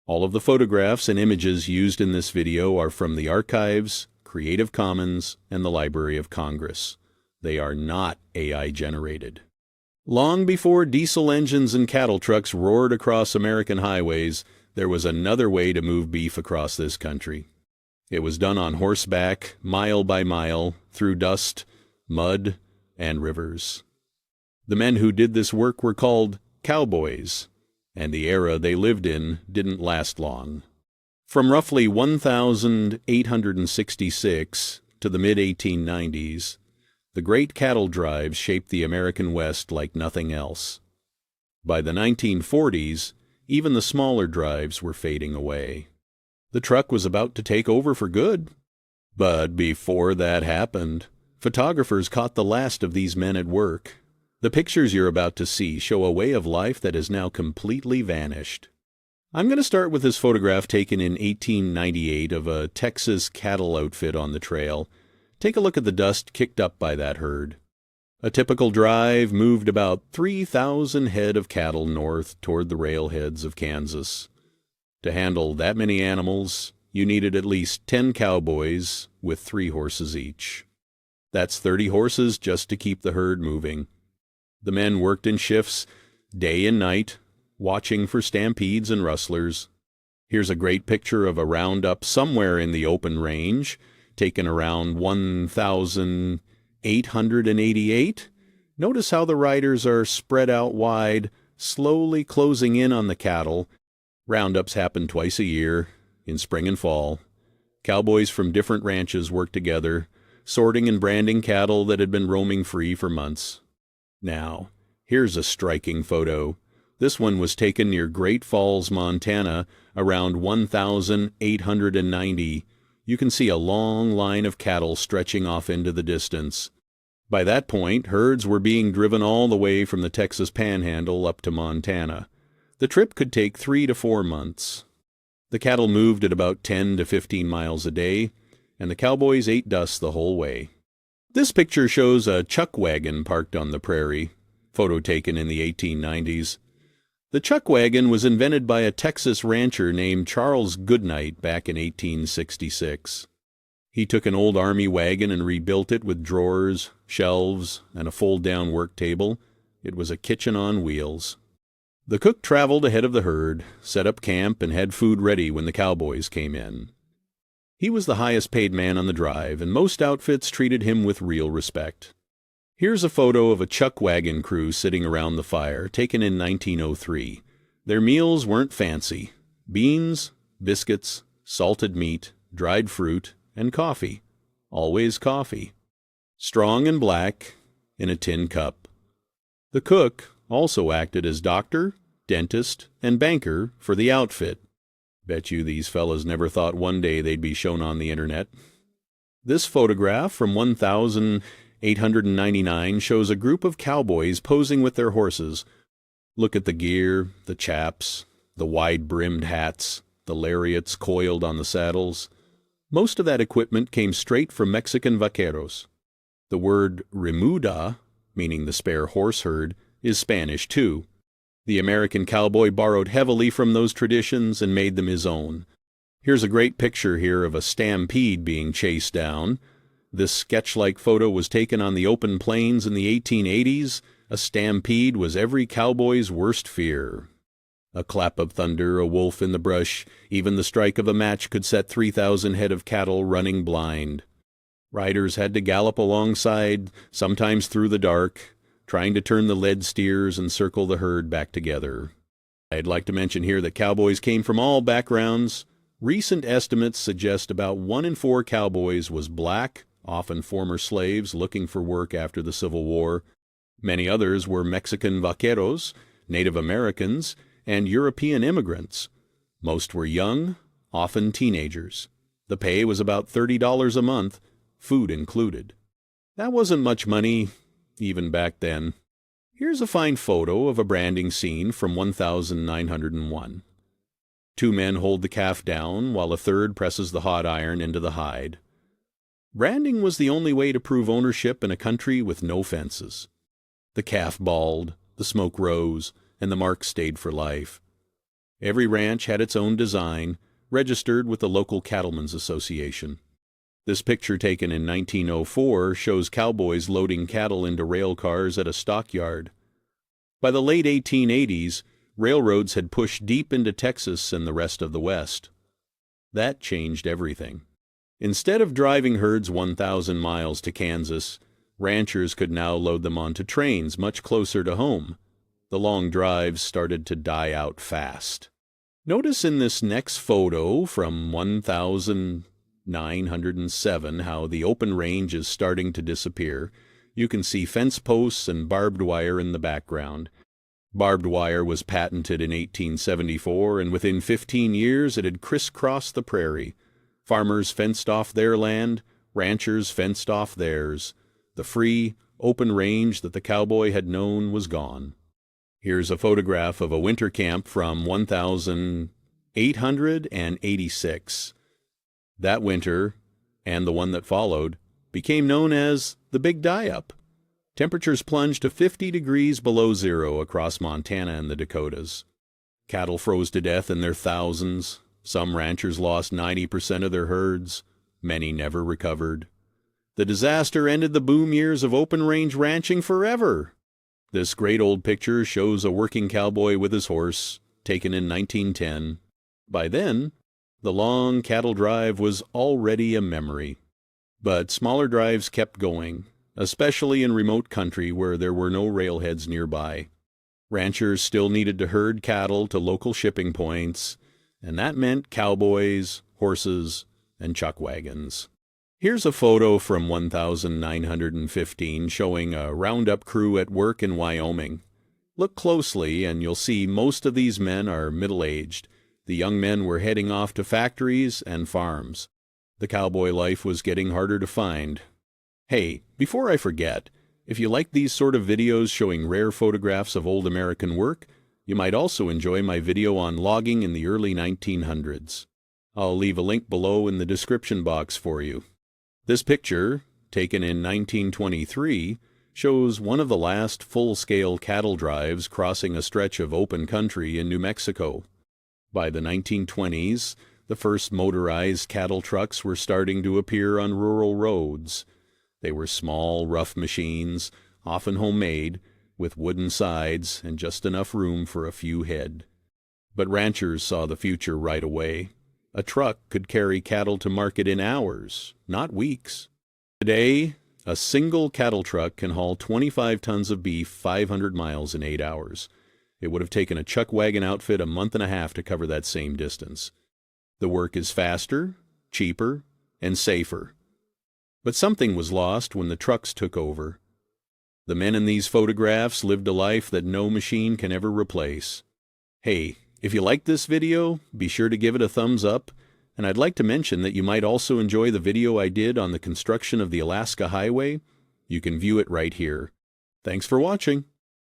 All of the photographs and images used in this video are from the Archives, Creative Commons, and the Library of Congress. They are not AI generated. Long before diesel engines and cattle trucks roared across American highways, there was another way to move beef across this country. It was done on horseback, mile by mile, through dust, mud, and rivers. The men who did this work were called cowboys, and the era they lived in didn't last long. From roughly 1866 to the mid-1890s, the great cattle drives shaped the American West like nothing else. By the 1940s, even the smaller drives were fading away. The truck was about to take over for good. But before that happened, photographers caught the last of these men at work. The pictures you're about to see show a way of life that has now completely vanished. I'm going to start with this photograph taken in 1898 of a Texas cattle outfit on the trail. Take a look at the dust kicked up by that herd. A typical drive moved about 3,000 head of cattle north toward the railheads of Kansas. To handle that many animals, you needed at least 10 cowboys with 3 horses each. That's 30 horses just to keep the herd moving. The men worked in shifts, day and night, watching for stampedes and rustlers. Here's a great picture of a roundup somewhere in the open range, taken around 1888. Notice how the riders are spread out wide, slowly closing in on the cattle. Roundups happen twice a year, in spring and fall. Cowboys from different ranches work together, sorting and branding cattle that had been roaming free for months. Now, here's a striking photo. This one was taken near Great Falls, Montana, around 1890. You can see a long line of cattle stretching off into the distance. By that point, herds were being driven all the way from the Texas Panhandle up to Montana. The trip could take 3 to 4 months. The cattle moved at about 10 to 15 miles a day, and the cowboys ate dust the whole way. This picture shows a chuck wagon parked on the prairie, photo taken in the 1890s. The chuck wagon was invented by a Texas rancher named Charles Goodnight back in 1866. He took an old army wagon and rebuilt it with drawers, shelves, and a fold-down work table. It was a kitchen on wheels. The cook traveled ahead of the herd, set up camp, and had food ready when the cowboys came in. He was the highest-paid man on the drive, and most outfits treated him with real respect. Here's a photo of a chuck wagon crew sitting around the fire, taken in 1903. Their meals weren't fancy. Beans, biscuits, salted meat, dried fruit, and coffee. Always coffee. Strong and black, in a tin cup. The cook also acted as doctor, dentist, and banker for the outfit. Bet you these fellas never thought one day they'd be shown on the internet. This photograph from 1899 shows a group of cowboys posing with their horses. Look at the gear, the chaps, the wide-brimmed hats, the lariats coiled on the saddles. Most of that equipment came straight from Mexican vaqueros. The word remuda, meaning the spare horse herd, is Spanish too. The American cowboy borrowed heavily from those traditions and made them his own. Here's a great picture here of a stampede being chased down. This sketch-like photo was taken on the open plains in the 1880s. A stampede was every cowboy's worst fear. A clap of thunder, a wolf in the brush, even the strike of a match could set 3,000 head of cattle running blind. Riders had to gallop alongside, sometimes through the dark, trying to turn the led steers and circle the herd back together. I'd like to mention here that cowboys came from all backgrounds. Recent estimates suggest about 1 in 4 cowboys was black, often former slaves looking for work after the Civil War. Many others were Mexican vaqueros, Native Americans, and European immigrants. Most were young, often teenagers. The pay was about $30 a month, food included. That wasn't much money, even back then. Here's a fine photo of a branding scene from 1901. 2 men hold the calf down while a third presses the hot iron into the hide. Branding was the only way to prove ownership in a country with no fences. The calf bawled, the smoke rose, and the mark stayed for life. Every ranch had its own design, registered with the local Cattlemen's Association. This picture taken in 1904 shows cowboys loading cattle into rail cars at a stockyard. By the late 1880s, railroads had pushed deep into Texas and the rest of the West. That changed everything. Instead of driving herds 1,000 miles to Kansas, ranchers could now load them onto trains much closer to home. The long drives started to die out fast. Notice in this next photo from 1907 how the open range is starting to disappear. You can see fence posts and barbed wire in the background. Barbed wire was patented in 1874, and within 15 years it had crisscrossed the prairie. Farmers fenced off their land, ranchers fenced off theirs. The free, open range that the cowboy had known was gone. Here's a photograph of a winter camp from 1886. That winter, and the one that followed, became known as the Big Die-Up. Temperatures plunged to 50 degrees below zero across Montana and the Dakotas. Cattle froze to death in their thousands. Some ranchers lost 90% of their herds. Many never recovered. The disaster ended the boom years of open-range ranching forever. This great old picture shows a working cowboy with his horse, taken in 1910. By then, the long cattle drive was already a memory. But smaller drives kept going, especially in remote country where there were no railheads nearby. Ranchers still needed to herd cattle to local shipping points, and that meant cowboys, horses, and chuck wagons. Here's a photo from 1915 showing a roundup crew at work in Wyoming. Look closely and you'll see most of these men are middle-aged. The young men were heading off to factories and farms. The cowboy life was getting harder to find. Hey, before I forget, if you like these sort of videos showing rare photographs of old American work, you might also enjoy my video on logging in the early 1900s. I'll leave a link below in the description box for you. This picture, taken in 1923, shows one of the last full-scale cattle drives crossing a stretch of open country in New Mexico. By the 1920s, the first motorized cattle trucks were starting to appear on rural roads. They were small, rough machines, often homemade, with wooden sides and just enough room for a few head. But ranchers saw the future right away. A truck could carry cattle to market in hours, not weeks. Today, a single cattle truck can haul 25 tons of beef 500 miles in 8 hours. It would have taken a chuck wagon outfit a month and a half to cover that same distance. The work is faster, cheaper, and safer. But something was lost when the trucks took over. The men in these photographs lived a life that no machine can ever replace. Hey, if you liked this video, be sure to give it a thumbs up, and I'd like to mention that you might also enjoy the video I did on the construction of the Alaska Highway. You can view it right here. Thanks for watching.